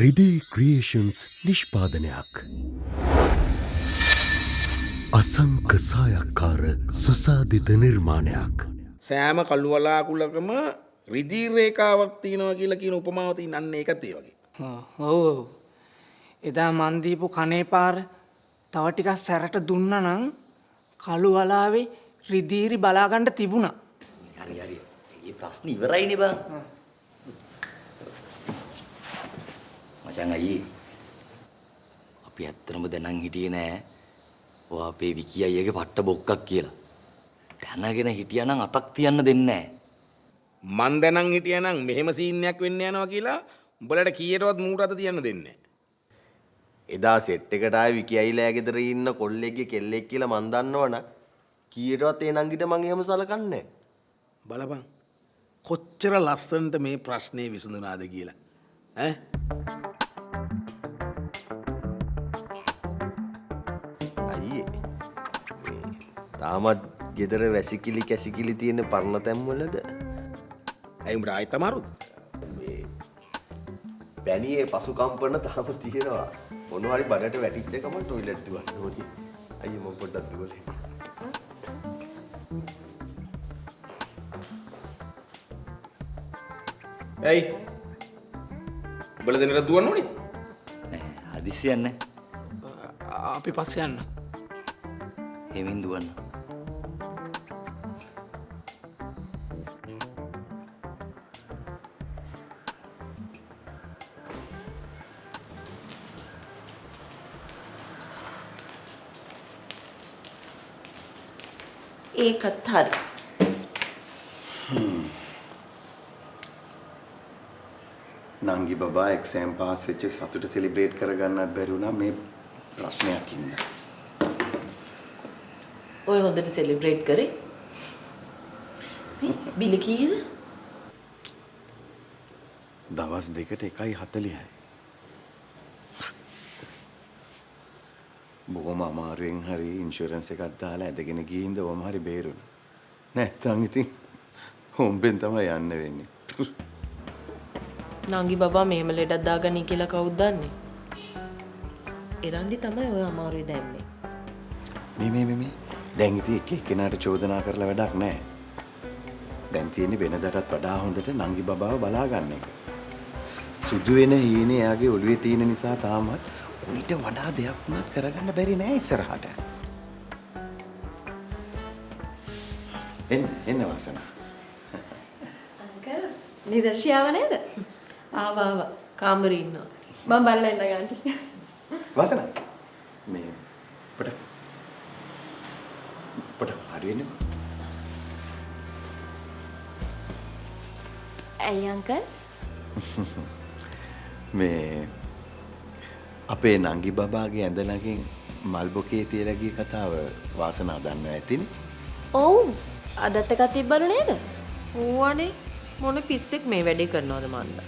රිදී ක්‍රියේෂන්ස් නිෂ්පාදනයක් අසංක සායක්කාර සුසාධිත නිර්මාණයක් සෑම කළු වලාකුළකම රිදී රේඛාවක් තියෙනවා කියලා කියන උපමාව තියෙන අන්න ඒකත් ඒ වගේ. ඔව්. එදා මන් දීපු කනේ පාර තව ටිකක් සැරට දුන්නා නම් කළු වලාවේ රිදීරි බලා ගන්න තිබුණා. හරි. මේ ප්‍රශ්න ඉවරයිනේ බං. මචං අයියේ. අපි ඇත්තටම දැනන් හිටියේ නෑ. ඔයා අපේ විකි අයියගේ පට්ට බොක්කක් කියලා. දැනගෙන හිටියා නම් අතක් තියන්න දෙන්නේ නෑ. මන් දැනන් හිටියනම් මෙහෙම සීන් එකක් වෙන්න යනවා කියලා උඹලට කීයටවත් මූට අත තියන්න දෙන්නේ නැහැ. එදා සෙට් එකට ආවේ විකි අයිලා ගෙදර ඉන්න කොල්ලෙක්ගේ කෙල්ලෙක් කියලා මන් දන්නවනම් කීයටවත් ඒ නංගිට මං එහෙම සලකන්නේ බලපන් කොච්චර ලස්සනට මේ ප්‍රශ්නේ විසඳුනාද කියලා. ඈ අයියේ තාමත් ගෙදර වැසිකිලි කැසිකිලි තියෙන පරණ තැන්වලද ඇයි උඹට ආයෙත් අමාරුද? මේ පැණියේ පසු කම්පන තාම තියෙනවා. මොනවා හරි බඩට වැටිච්ච ගමන් টয়ලට් දුවන්න ඕනි. අයියේ මම පොඩ්ඩක් දුවලේ. ඇයි? උඹලා දෙන්නට දුවන්න ඕනේ? නෑ හදිස්සියක් නෑ. අපි පස්සේ යන්න. හෙමින් දුවන්න. ඒකත් හරි. නංගි බබා එක්සෑම් පාස් වෙච්ච සතුට සෙලිබ්‍රේට් කරගන්නත් බැරි වුණා මේ ප්‍රශ්නයක් ඉන්න. ඔය හොඳට සෙලිබ්‍රේට් කරේ. බිල කීයද? දවස් දෙකට 1.40යි. බොහොම අමාරුවෙන් හරි ඉන්ෂුරන්ස් එකක් දාලා ඇදගෙන ගිහින්ද ඔහම හරි බේරුණා. නැත්තම් ඉතින් හොම්බෙන් තමයි යන්න වෙන්නේ. නංගි බබා මෙහෙම ලෙඩක් දාගනි කියලා කවුද දන්නේ? එරන්දි තමයි ඔය අමාරුවේ දැම්මේ. මේ දැන් ඉතින් එක එක්කෙනාට චෝදනා කරලා වැඩක් නැහැ. දැන් තියෙන්නේ වෙනදටත් වඩා හොඳට නංගි බබාව බලා ගන්න එක. සුදු වෙන හීනේ එයාගේ ඔළුවේ තියෙන නිසා තාමත් ඊට වඩා දෙයක් වුණත් කරගන්න බැරි නෑ ඉස්සරහට. එන්න වාසනා. අංකල් නිදර්ශියාව නේද? ආවා කාමරේ ඉන්නවා. මම බලලා ඉන්න ගාන්ටි. වාසනා මේ පොඩ හරියන්නේ. ඇයි අංකල්? මේ අපේ නංගි බබාගේ ඇඳ ළඟින් මල් බොකේ තියලා ගිය කතාව වාසනා දන්නවා ඇතිනේ. ඔව්. අදත් එකක් තිබ්බලු නේද? ඕවනේ මොන පිස්සෙක් මේ වැඩේ කරනවද මන්ද?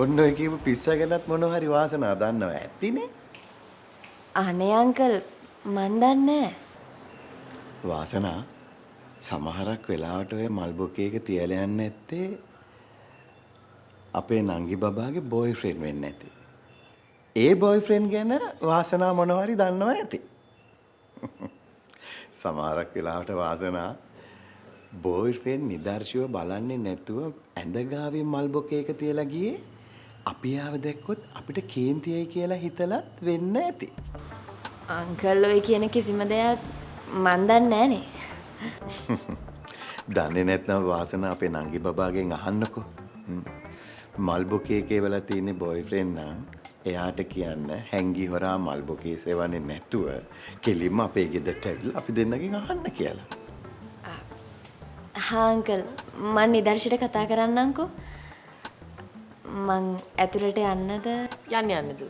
ඔන්න ඔය කියපු පිස්සා ගැනත් මොනවා හරි වාසනා දන්නවා ඇතිනේ. අනේ අංකල් මන් දන්නේ නැහැ. වාසනා සමහරක් වෙලාවට ඔය මල් බොකේ එක තියලා යන්නේ නැත්තේ අපේ නංගි බබාගේ බොයිෆ්‍රෙන්ඩ් වෙන්න ඇති. ඒ බොයිෆ්‍රෙන්ඩ් ගැන වාසනා මොනවා හරි දන්නවා ඇති. සමහරක් වෙලාවට වාසනා බොයිෆ්‍රෙන්ඩ් නිදර්ශිව බලන්නේ නැතුව ඇඳ ගාවින් මල් බොකේ එක තියලා ගියේ අපි ආව දැක්කොත් අපිට කේන්තියයි කියලා හිතලත් වෙන්න ඇති. අංකල් ඔය කියන කිසිම දෙයක් මන් දන්නේ නැහනේ. දන්නේ නැත්නම් වාසනා අපේ නංගි බබාගෙන් අහන්නකෝ. මල් බොකේ එකේ වෙලා තියෙන බොයිෆ්‍රෙන්ඩ් නම් එයාට කියන්න හැංගි හොරා මල් බොකේ සෙවන්නේ නැතුව කෙලින්ම අපේ ගෙදරට ඇවිල්ලා අපි දෙන්නගෙන් අහන්න කියලා. හා අංකල් මන් නිදර්ශිට කතා කරන්නම්කෝ. මං ඇතුළට යන්නද? යන්න දු.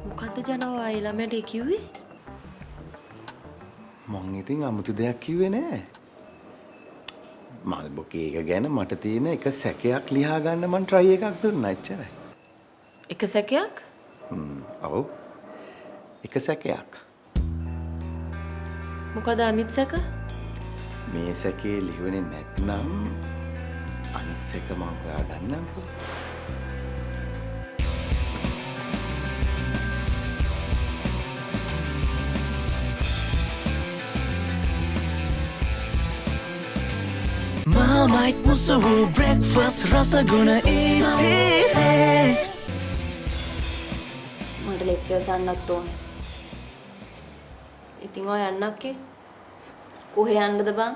මොකද්ද ජනවා ඒ ළමයට කිව්වේ? මං ඉතින් 아무තු දෙයක් කිව්වේ නෑ. මල් බොකේ එක ගැන මට තියෙන එක සැකයක් ලියා ගන්න මං try එකක් දුන්නා එච්චරයි. එක සැකයක්? ඔව්. එක සැකයක්. මොකද අනිත් සැක? මේ සැකේ ලියවෙන්නේ නැත්නම් අනිත් සැක මම හොයා ගන්නම්කෝ. Marmite musuhu breakfast rasaguna eat. මට ලෙක්චර්ස් අන්නත් ඕනේ. ඉතින් ඔය යන්නක්කේ? කොහේ යන්නද බං?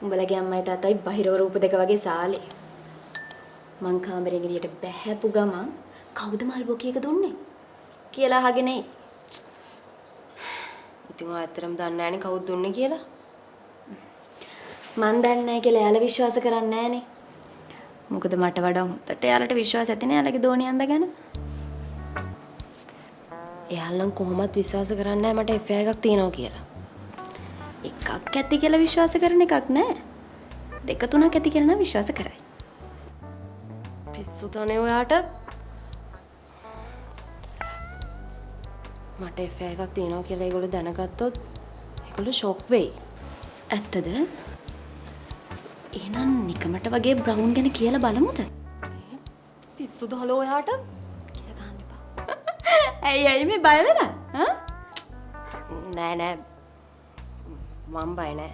උඹලගේ අම්මයි තාත්තයි බහිරව රූප දෙක වගේ සාලේ. මං කාමරෙන් එළියට බැහැපු ගමන් කවුද මල් බොකියක දුන්නේ කියලා අහගෙන එයි. ඉතින් ඔය ඇත්තටම දන්නේ නැණි කවුද දුන්නේ කියලා? මන් දන්නේ නැහැ කියලා එයාලා විශ්වාස කරන්නේ නැහනේ. මොකද මට වඩා හොඳට එයාලට විශ්වාස ඇති නේ එයාලගේ දෝණියන්ද ගැන. එයාලා නම් කොහොමත් විශ්වාස කරන්නේ නැහැ මට FI එකක් තියෙනවා කියලා. එකක් ඇති කියලා විශ්වාස කරන එකක් නෑ. දෙක තුනක් ඇති කියලා නම් විශ්වාස කරයි. පිස්සු තනේ ඔයාට. මට FI එකක් තියෙනවා කියලා ඒගොල්ලෝ දැනගත්තොත් ඒගොල්ලෝ ෂොක් වෙයි. ඇත්තද? එහෙනම් නිකමට වගේ බ්‍රවුන් ගැන කියලා බලමුද? පිස්සුද හලෝ ඔයාට? කියලා ගන්න එපා. ඇයි මේ බය වෙලා? නෑ නෑ. මම බය නෑ.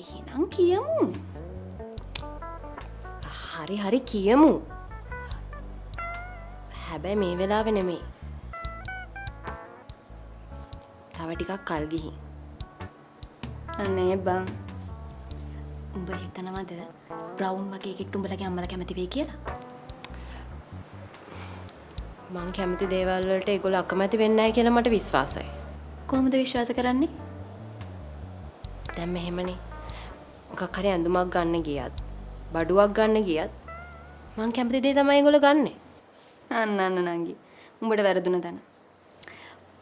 එහෙනම් කියමු. හරි හරි කියමු. හැබැයි මේ වෙලාවේ නෙමෙයි. තව ටිකක් කල් ගිහින්. අනේ බං. උඹ හිතනවද බ්‍රවුන් වගේ එකෙක්ට උඹලගේ අම්මලා කැමති වෙයි කියලා? මං කැමති දේවල් වලට ඒගොල්ලෝ අකමැති වෙන්නේ නැහැ කියලා මට විශ්වාසයි. කොහොමද විශ්වාස කරන්නේ? දැන් මෙහෙමනේ. මොකක් හරි ඇඳුමක් ගන්න ගියත්, බඩුවක් ගන්න ගියත් මං කැමති දේ තමයි ඒගොල්ලෝ ගන්නෙ. අන්න නංගි. උඹට වැරදුන තැන.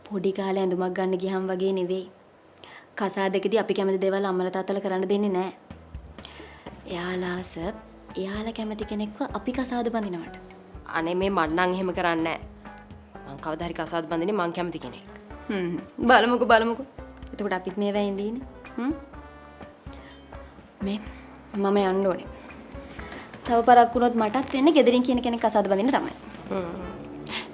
පොඩි කාලේ ඇඳුමක් ගන්න ගියහම වගේ නෙවෙයි. කසාදෙකදී අපි කැමති දේවල් අම්මලා තාත්තලා කරන්න දෙන්නේ නැහැ. එයාලා කැමති කෙනෙක්ව අපි කසාද බඳිනවට. අනේ මේ මට නම් එහෙම කරන්නේ නැහැ. මං කවදා හරි කසාද බඳින්නේ මං කැමති කෙනෙක්. බලමුකෝ. එතකොට අපිත් මේ වෙයි ඉඳීනේ. මේ මම යන්න ඕනේ. තව පරක් වුණොත් මටත් වෙන්නේ ගෙදරින් කියන කෙනෙක් කසාද බඳින්න තමයි.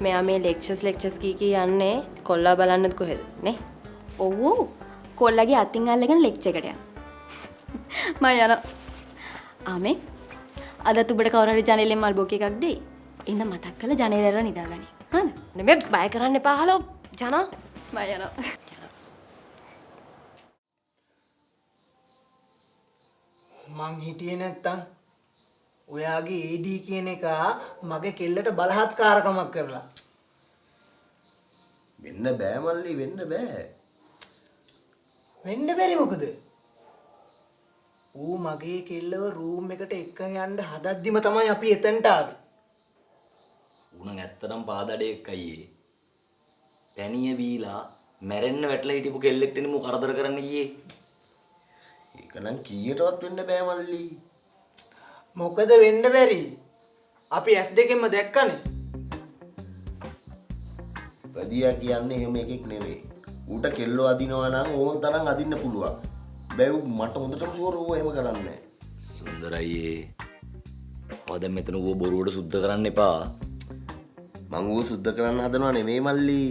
මෙයා මේ ලෙක්චර්ස් කී යන්නේ කොල්ලා බලන්නත් කොහෙද නේ? ඔව්. කොල්ලගේ අතින් අල්ලගෙන ලෙක්චර් එකට යන්න. මම යනවා. ආමේ. අද උඹට කවුරු හරි ජනේලෙන් මල් බොක එකක් දෙයි. ඉන්න මතක් කරලා ජනේලෙන් නිදාගනි. හරිද? නෙමෙයි බය කරන්න එපා හලෝ ජනා. මම යනවා. මං හිටියේ නැත්තම් ඔයාගේ AD කියන එක මගේ කෙල්ලට බලහත්කාරකමක් කරලා. වෙන්න බෑ මල්ලි වෙන්න බෑ. වෙන්න බැරි මොකද? ඌ මගේ කෙල්ලව රූම් එකට එක්කන් යන්න හදද්දිම තමයි අපි එතනට ආවේ. උණන් ඇත්තටම පාදඩේක් අයියේ. පැණිය බීලා මැරෙන්න වැටලා හිටපු කෙල්ලෙක්ට නෙමු කරදර කරන්න ගියේ. ඒක නම් කීයටවත් වෙන්න බෑ මල්ලි. මොකද වෙන්න බැරි? අපි S2කින්ම දැක්කනේ. පදියා කියන්නේ එහෙම එකෙක් නෙවෙයි. ඌට කෙල්ලෝ අදිනවා නම් ඕන් තරම් අදින්න පුළුවන්. බැව් මට හොඳටම ෂුවර් ඌ එහෙම කරන්නේ නැහැ. සුන්දර අයියේ. ඔය දැන් මෙතන ඌව බොරුවට සුද්ධ කරන්න එපා. මං ඌව සුද්ධ කරන්න හදනවා නෙමෙයි මල්ලි.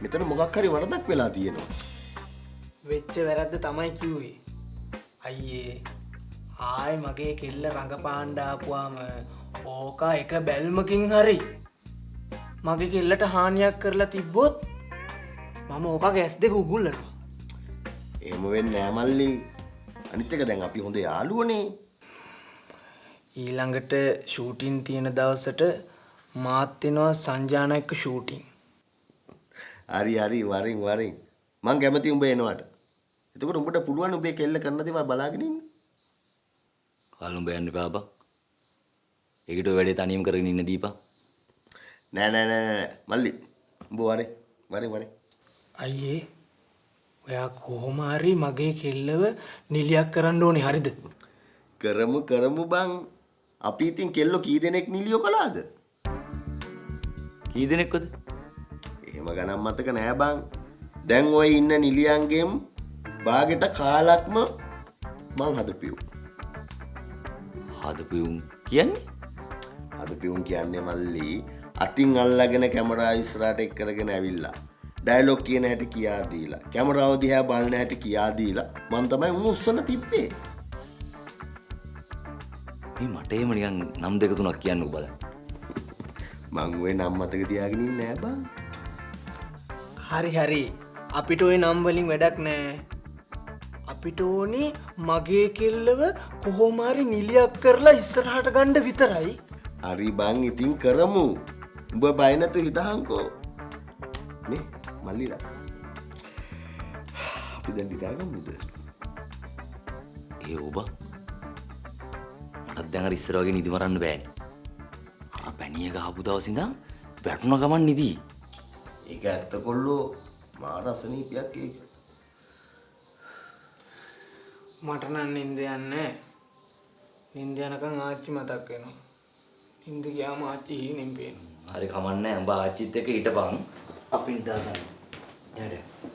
මෙතන මොකක් හරි වරදක් වෙලා තියෙනවා. වෙච්ච වැරද්ද තමයි කිව්වේ. අයියේ ආයි මගේ කෙල්ල රඟපාන්න ආපුවාම ඕක එක බැල්මකින් හරි මගේ කෙල්ලට හානියක් කරලා තිබ්බොත් මම ඕකගේ S2 උගුල්ලනවා. එහෙම වෙන්නේ නෑ මල්ලි. අනිත් එක දැන් අපි හොඳ යාළුවනේ. ඊළඟට ෂූටින් තියෙන දවසට මාත් වෙනවා සංජානා එක්ක ෂූටින්. හරි වරින් මං කැමති උඹ එනවට. එතකොට උඹට පුළුවන් උඹේ කෙල්ල කරන දේවල් බලාගෙන ඉන්න. කාලුඹ යන්න එපා බං. ඒකට ඔය වැඩේ තනියම කරගෙන ඉන්න දීපන්. නෑ මල්ලි. උඹ වරේ. අයියේ ඔයා කොහොම හරි මගේ කෙල්ලව නිලියක් කරන්න ඕනේ හරිද? කරමු බං. අපි ඉතින් කෙල්ලෝ කී දෙනෙක් නිලියෝ කළාද? කී දෙනෙක්වද? එහෙම ගණන් මතක නෑ බං. දැන් ඔය ඉන්න නිලියන්ගෙන් බාගෙට කාලක්ම මං හදපියු. හදපියුම් කියන්නේ? හදපියුම් කියන්නේ මල්ලි අතින් අල්ලගෙන කැමරා ඉස්සරහට එක් කරගෙන ඇවිල්ලා ඩයලොග් කියන හැටි කියා දීලා කැමරාව දිහා බලන හැටි කියා දීලා මං තමයි උන් උස්සන තිබ්බේ. මේ මට එහෙම නිකන් නම් දෙක තුනක් කියන්නකෝ බලන්න. මං ඔය නම් මතක තියාගෙන ඉන්නේ නෑ බං. හරි අපිට ওই නම් වලින් වැඩක් නෑ. අපිට ඕනේ මගේ කෙල්ලව කොහොම හරි නිලියක් කරලා ඉස්සරහට ගන්න විතරයි. හරි බං ඉතින් කරමු. උඹ බය නැතුව හිටහන්කෝ. නේ මල්ලිලා. අපි දැන් නිදාගමුද? ඒ ඔබ මටත් දැන් අර ඉස්සර වගේ නිදි මරන්න බෑනේ. අර පැණිය ගහපු දවස් ඉඳන් වැටුණ ගමන් නිදි. ඒක ඇත්ත කොල්ලෝ මා රසනීපයක් ඒක. මට නම් නිින්ද යන්නේ. නිින්ද යනකම් ආච්චි මතක් වෙනවා. නිින්ද ගියාම ආච්චි හීනෙන් පේනවා. හරි කමන්නේ උඹ ආච්චිත් එක්ක හිටපන්. අපි නිදාගන්න. යාට.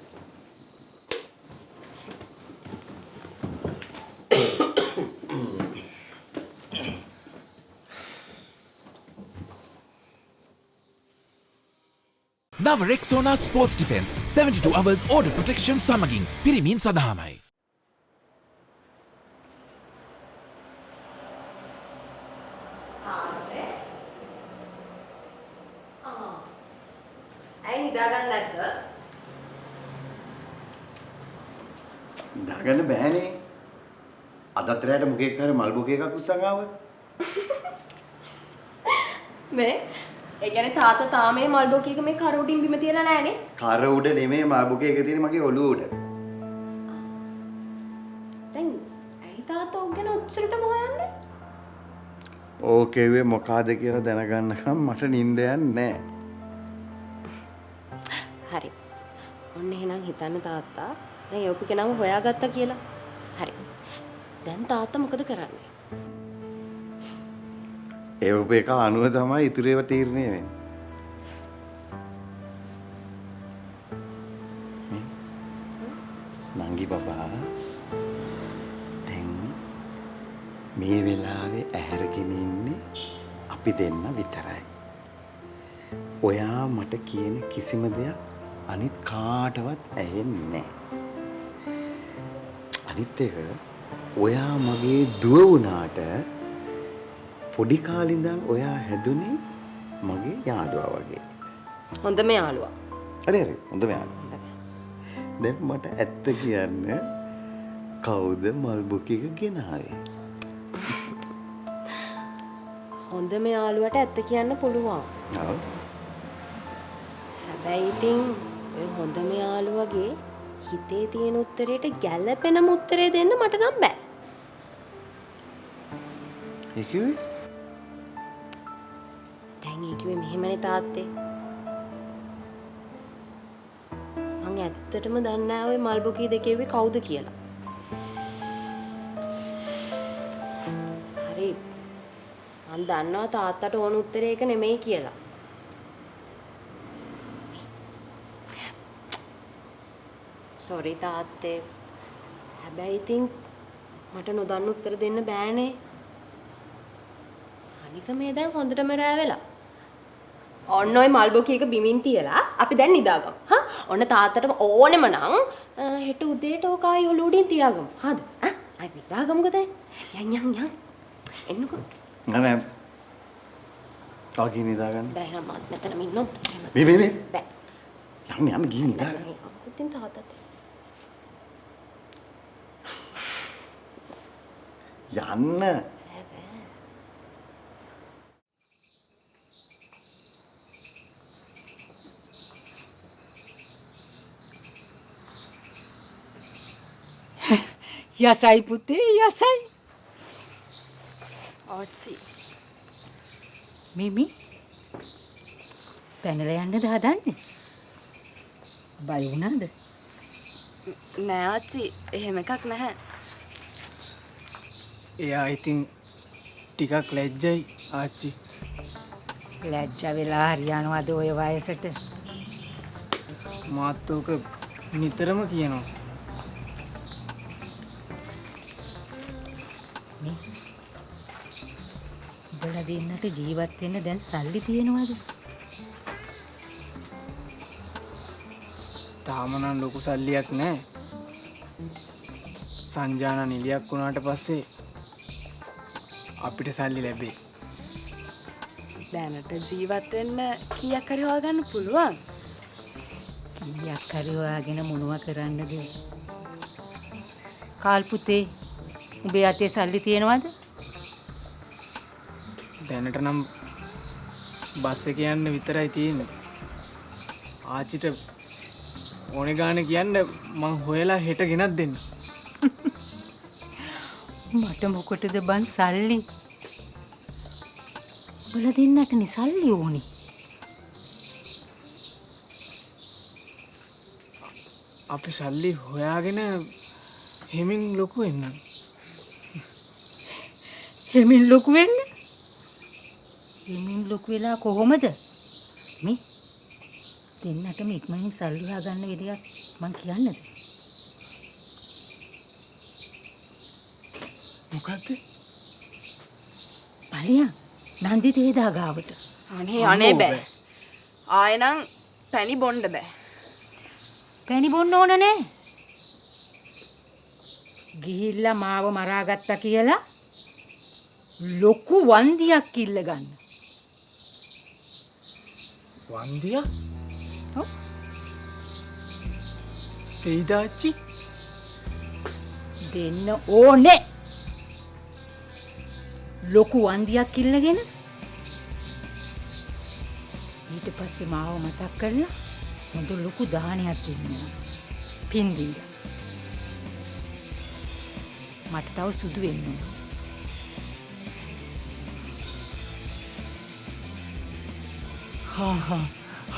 නව රෙක්සෝනා sports defence 72 hours order protection සමගින් පිරිමින් සඳහාමයි. ඇයි නිදාගන්න නැද්ද? නිදාගන්න බෑනේ. අදත් රැට මොකෙක් හරි මල් බොකේ එකක් උස්සන් ආව. මේ ඒ කියන්නේ තාත්තා තාමේ මල් බොකේක මේ කර උඩින් බිම තියලා නැහනේ. කර උඩ නෙමෙයි මල් බොකේ එක තියෙන්නේ මගේ ඔළුව උඩ. දැන් ඇයි තාත්තා ඔක් ගැන ඔච්චරටම හොයන්නේ? ඕකේවේ මොකාද කියලා දැනගන්නකම් මට නිින්ද යන්නේ නැහැ. හරි. ඔන්න එහෙනම් හිතන්න තාත්තා දැන් යොපු කෙනාව හොයාගත්තා කියලා. හරි. දැන් තාත්තා මොකද කරන්නේ? ඒ ඔබ එක අනුව තමයි ඉතුරු ඒවා තීරණය වෙන්නේ. නංගි බබා දැන් මේ වෙලාවේ ඇහැරගෙන ඉන්නේ අපි දෙන්න විතරයි. ඔයා මට කියන කිසිම දෙයක් අනිත් කාටවත් ඇහෙන්නේ නැහැ. අනිත් එක ඔයා මගේ දුව වුණාට පොඩි කාලේ ඉඳන් ඔයා හැදුනේ මගේ යාළුවා වගේ. හොඳම යාළුවා. හරි හොඳම යාළුවා. දැන් මට ඇත්ත කියන්න කවුද මල් බොකේක ගෙනාවේ? හොඳම යාළුවට ඇත්ත කියන්න පුළුවන්. ඔව්. හැබැයි ඉතින් ඔය හොඳම යාළුවගේ හිතේ තියෙන උත්තරේට ගැළපෙනම උත්තරේ දෙන්න මට නම් බෑ. ඒ කිව්වේ? දැන් ඒ කිව්වේ මෙහෙමනේ තාත්තේ. මං ඇත්තටම දන්නේ නැහැ ඔය මල්බොකී දෙකේවේ කවුද කියලා. හරි. මං දන්නවා තාත්තට ඕන උත්තරේ ඒක නෙමෙයි කියලා. සෝරි තාත්තේ. හැබැයි ඉතින් මට නොදන්න උත්තර දෙන්න බෑනේ. අනික මේ දැන් හොඳටම රෑ වෙලා. ඔන්න ඔය මල්බොකී එක බිමින් තියලා අපි දැන් නිදාගමු. හා ඔන්න තාත්තටම ඕනෙම නම් හෙට උදේට ඕක ආයි ඔලු උඩින් තියාගමු. හරිද? ආ නිදාගමුකෝ දැන්. යන්. එන්නකෝ. නෑ. තාගී නිදාගන්න. බෑ නම මෙතනම ඉන්නොත්. මේ. බෑ. යන්න ගිහින් නිදාගන්න. ඉතින් තාත්තත් යන්න. යසයි පුතේ යසයි. ආච්චි මිමි පැනලා යන්නද හදන්නේ? බය වුණාද? නෑ ආච්චි එහෙම එකක් නැහැ. එයා ඉතින් ටිකක් ලැජ්ජයි ආච්චි. ලැජ්ජ වෙලා හරියනවාද ඔය වයසට? මාත් ඕක නිතරම කියනවා. දෙන්නට ජීවත් වෙන්න දැන් සල්ලි තියෙනවද? තාම නම් ලොකු සල්ලියක් නැහැ. සංජාන නිලියක් වුණාට පස්සේ අපිට සල්ලි ලැබේ. දැනට ජීවත් වෙන්න කීයක් හරි හොයාගන්න පුළුවන්. කීයක් හරි හොයාගෙන මොනවා කරන්නද? කාල් පුතේ උඹේ අතේ සල්ලි තියෙනවද? දැනට නම් බස් එක යන්න විතරයි තියෙන්නේ. ආච්චිට ඕනේ ගානේ කියන්න මං හොයලා හෙට ගෙනත් දෙන්න. මට මොකටද බං සල්ලි? බල දෙන්නට නේ සල්ලි ඕනේ. අපි සල්ලි හොයාගෙන හෙමින් ලොකු වෙන්න. හෙමින් ලොකු වෙන්න? හෙමින් ලොකු වෙලා කොහොමද? මේ දෙන්නටම ඉක්මනින් සල්ලි හොයාගන්න විදියක් මං කියන්නද? මොකද්ද? පලියන් නන්දි තේදා ගාවට. අනේ බෑ. ආයෙනම් පැණි බොන්න බෑ. පැණි බොන්න ඕන නෑ. ගිහිල්ලා මාව මරාගත්තා කියලා ලොකු වන්දියක් ඉල්ල ගන්න. වන්දිය? ඔව්. තේදාච්චි දෙන්න ඕනේ. ලොකු වන්දියක් ඉල්ලගෙන ඊට පස්සේ මාව මතක් කරලා හොඳ ලොකු දානයක් දෙන්න. පින් දීලා. මට තව සුදු වෙන්න ඕන.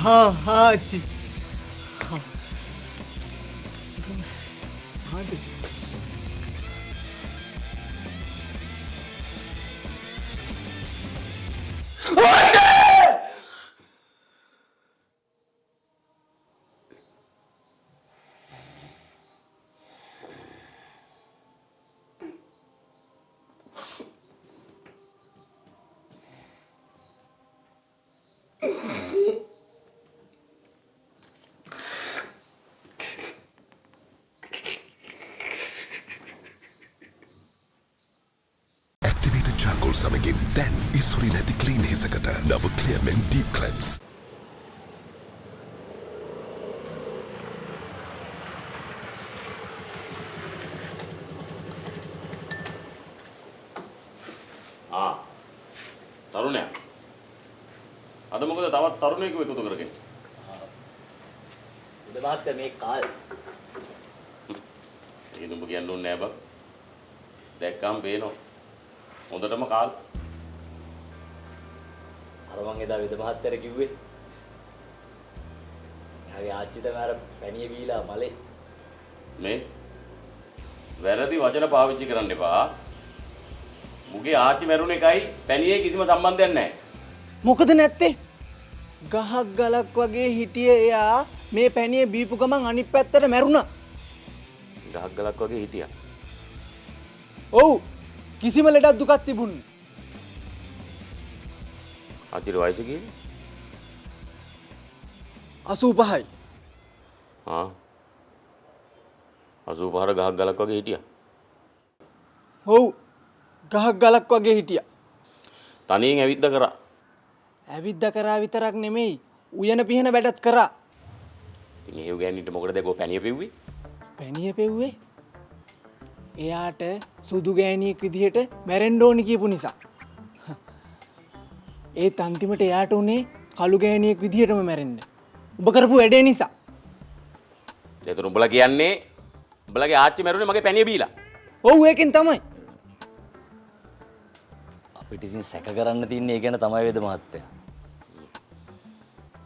ආච්චි. හරි. Activated charcoal සමගින් දැන් ඉස්සුරි නැති ක්ලීන් හිසකට නව ක්ලියර්මෙන් ඩීප් ක්ලෙන්ස්. තරුණයා. අද මොකද තවත් තරුණයෙකු එකතු කරගෙන? උද මහත්තයා මේ කාල්. ඒක නුඹ කියන්න ඕනේ නෑ බං. දැක්කම පේනවා. හොඳටම කාල්. අර මං එදා වෙද මහත්තයාට කිව්වේ. එයාගේ ආච්චි තමයි අර පැණිය බීලා මලේ. මේ වැරදි වචන පාවිච්චි කරන්න එපා. මුගේ ආච්චි මැරුණ එකයි පැණියේ කිසිම සම්බන්ධයක් නැහැ. මොකද නැත්තේ? ගහක් ගලක් වගේ හිටියේ එයා මේ පැණිය බීපු ගමන් අනිත් පැත්තට මැරුණා. ගහක් ගලක් වගේ හිටියා. ඔව්. කිසිම ලෙඩක් දුකක් තිබුණේ. ආච්චිට වයස කීයද? 85යි. 85 ගහක් ගලක් වගේ හිටියා. ඔව්. ගහක් ගලක් වගේ හිටියා. තනියෙන් ඇවිද්ද කරා. ඇවිද්ද කරා විතරක් නෙමෙයි උයන පිහන වැඩත් කරා. ඉතින් ඒ ගෑනිට මොකටද ගෝ පැණිය පෙව්වේ? පැණිය පෙව්වේ එයාට සුදු ගෑණියෙක් විදිහට මැරෙන්න ඕනි කියපු නිසා. ඒත් අන්තිමට එයාට උනේ කළු ගෑණියෙක් විදිහටම මැරෙන්න. ඔබ කරපු වැඩේ නිසා. ඒතර උඹලා කියන්නේ උඹලගේ ආච්චි මැරුණේ මගේ පැණිය බීලා. ඔව් ඒකෙන් තමයි. අපිට ඉතින් සැක කරන්න තියන්නේ ඒ ගැන තමයි වේද මහත්තයා.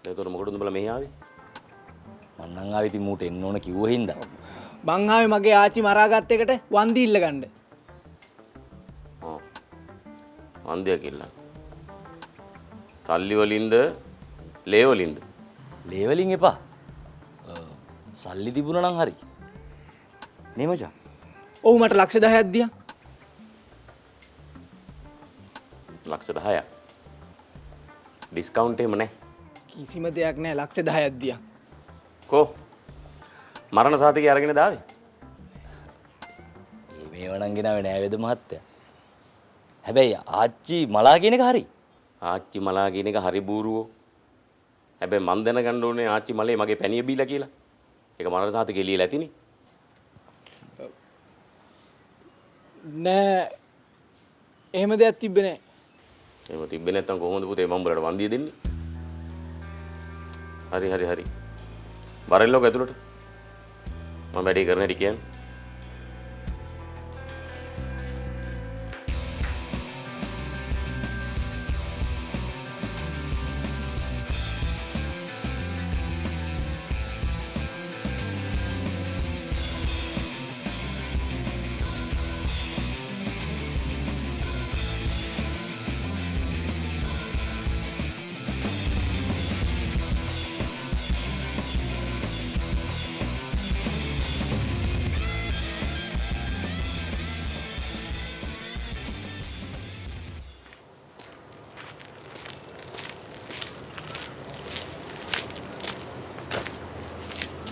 ඒතර මොකටද උඹලා මෙහි ආවේ? මං නම් ආවේ ඉතින් මූට එන්න ඕන කිව්ව හින්දා. මං ආවේ මගේ ආච්චි මරාගත් එකට වන්දි ඉල්ල ගන්න. වන්දියක් ඉල්ලන්න. සල්ලි වලින්ද ලේ වලින්ද? ලේ වලින් එපා. සල්ලි තිබුණා නම් හරි. නේ මචං. ඔව් මට ලක්ෂ 10ක් දියා. ලක්ෂ 10ක්. ඩිස්කවුන්ට් එහෙම නැහැ. කිසිම දෙයක් නෑ ලක්ෂ 10ක් දියා. කෝ මරණ සාතිකය අරගෙන දාවේ? මේව නම් ගෙනාවේ නෑ වේද මහත්තයා. හැබැයි ආච්චි මලා කියන එක හරි. ආච්චි මලා කියන එක හරි බූරුවෝ. හැබැයි මන් දැනගන්න ඕනේ ආච්චි මලේ මගේ පැණිය බීලා කියලා. ඒක මරණ සාතිකේ ලියලා ඇතිනේ. නෑ එහෙම දෙයක් තිබ්බේ නෑ. එහෙම තිබ්බේ නැත්තම් කොහොමද පුතේ මම උඹලට වන්දිය දෙන්නේ? හරි. බරෙල්ලෝක ඇතුළට. මම වැඩේ කරන හැටි කියන්නේ.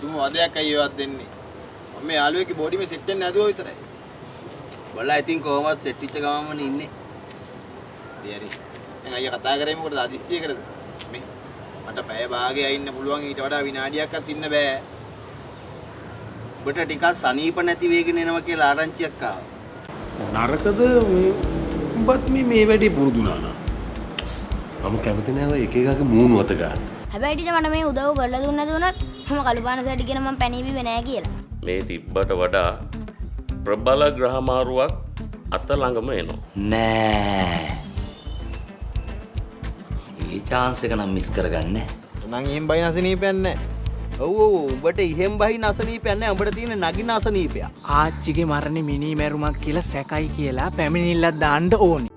තුම වදයක් අයියවත් දෙන්නේ. මම මේ යාළුවෙක්ගේ බෝඩි මේ සෙට් වෙන්න නැදුවා විතරයි. බලලා ඉතින් කොහොමවත් සෙට් වෙච්ච ගමන්ම ඉන්නේ. හරි. දැන් අයියා කතා කරේ මොකටද අදිස්සිය කරද? මේ මට පැය භාගයක් ඉන්න පුළුවන් ඊට වඩා විනාඩියක්වත් ඉන්න බෑ. ඔබට ටිකක් සනීප නැති වෙගෙන එනවා කියලා ආරංචියක් ආවා. නරකද උඹත් මේ වැඩේ පුරුදු නානා. මම කැමති නෑ ඔය එක එකගේ මූණු අත ගන්න. හැබැයි ටික මට මේ උදව් කරලා දුන්නද උනත් මම කළුපාන සැටි කියන මම පැණී බිව්වේ නෑ කියලා. මේ තිබ්බට වඩා ප්‍රබල ග්‍රහ මාරුවක් අත ළඟම එනවා. නෑ. ඒ chance එක නම් මිස් කරගන්නේ නං එහෙම් බයි නසනීපයක් නෑ. ඔව් උඹට ඉහෙම් බයි නසනීපයක් නෑ. උඹට තියෙන නගින නසනීපයක්. ආච්චිගේ මරණේ මිනී මැරුමක් කියලා සැකයි කියලා පැමිණිල්ලක් දාන්න ඕනේ.